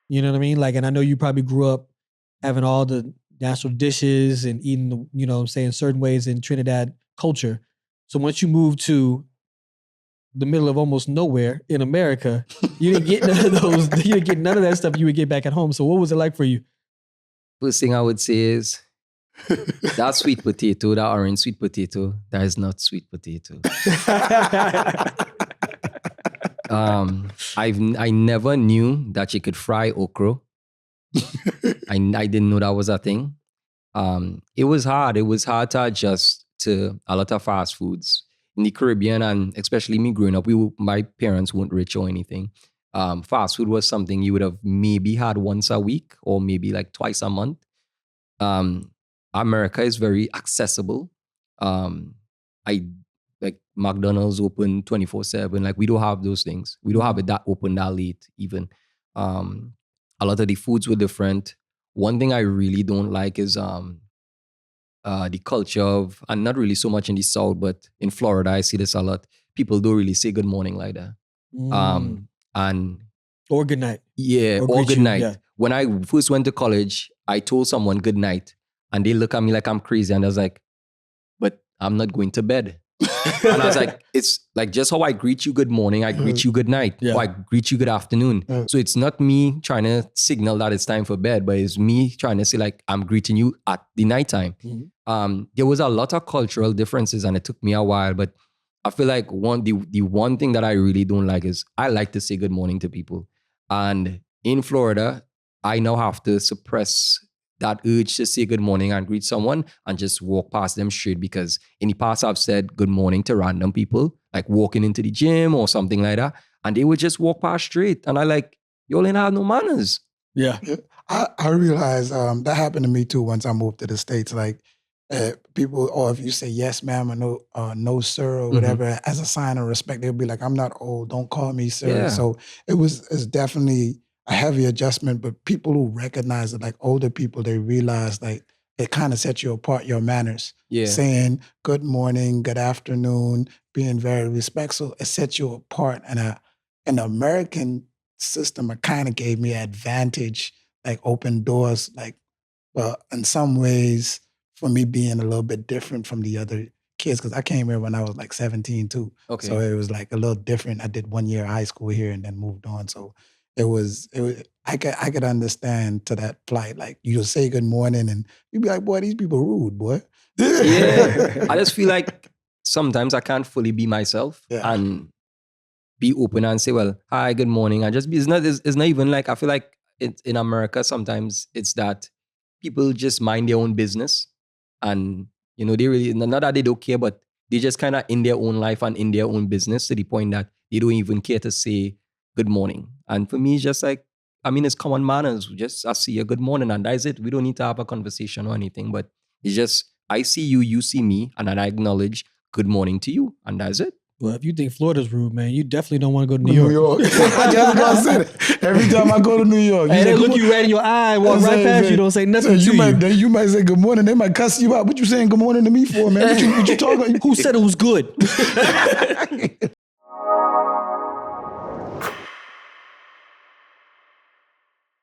You know what I mean? Like, and I know you probably grew up having all the national dishes and eating, you know what I'm saying, certain ways in Trinidad culture. So once you moved to the middle of almost nowhere in America, you didn't get none of those, you didn't get none of that stuff you would get back at home. So what was it like for you? First thing I would say is that sweet potato, that orange sweet potato, that is not sweet potato. I never knew that you could fry okra. I didn't know that was a thing. It was hard. It was hard to adjust to a lot of fast foods in the Caribbean, and especially me growing up. My parents weren't rich or anything. Fast food was something you would have maybe had once a week or maybe like twice a month. America is very accessible. I like McDonald's open 24/7. Like we don't have those things. We don't have it that open that late even. A lot of the foods were different. One thing I really don't like is the culture of, and not really so much in the South, but in Florida, I see this a lot. People don't really say good morning like that. And or good night. Yeah, or good night. Yeah. When I first went to college, I told someone good night, and they look at me like I'm crazy, and I was like, but I'm not going to bed. And I was like, it's like just how I greet you good morning, I greet you good night, or I greet you good afternoon. So it's not me trying to signal that it's time for bed, but it's me trying to say like, I'm greeting you at the nighttime. There was a lot of cultural differences, and it took me a while, but I feel like the one thing that I really don't like is I like to say good morning to people. And in Florida, I now have to suppress that urge to say good morning and greet someone and just walk past them straight, because in the past I've said good morning to random people, like walking into the gym or something like that, and they would just walk past straight. And I like, y'all ain't have no manners. Yeah. I realized that happened to me too once I moved to the States. Like people, or if you say yes ma'am or no sir or whatever, as a sign of respect, they'll be like, I'm not old, don't call me sir. Yeah. So it's definitely a heavy adjustment, but people who recognize it, like older people, they realize like it kind of sets you apart, your manners. Yeah. Saying good morning, good afternoon, being very respectful, it sets you apart. And an American system, it kind of gave me advantage, like open doors, like, well, in some ways, for me being a little bit different from the other kids, because I came here when I was like 17 too. Okay. So it was like a little different. I did 1 year of high school here and then moved on. So it was I could understand to that plight. Like you'll say good morning and you'd be like, boy, these people rude, boy. Yeah. I just feel like sometimes I can't fully be myself and be open and say, well, hi, good morning. And just be, it's not even like, I feel like in America, sometimes it's that people just mind their own business. And, you know, they really, not that they don't care, but they just kind of in their own life and in their own business to the point that they don't even care to say good morning. And for me, it's just like, I mean, it's common manners. Just, I see you, good morning, and that's it. We don't need to have a conversation or anything, but it's just, I see you, you see me, and then I acknowledge good morning to you, and that's it. Well, if you think Florida's rude, man, you definitely don't want to go to New York. I just gonna say that. Every time I go to New York, and they look you right in your eye, walk right past you, don't say nothing to you. You might say good morning, they might cuss you out. What you saying good morning to me for, man? What you talking? Who said it was good?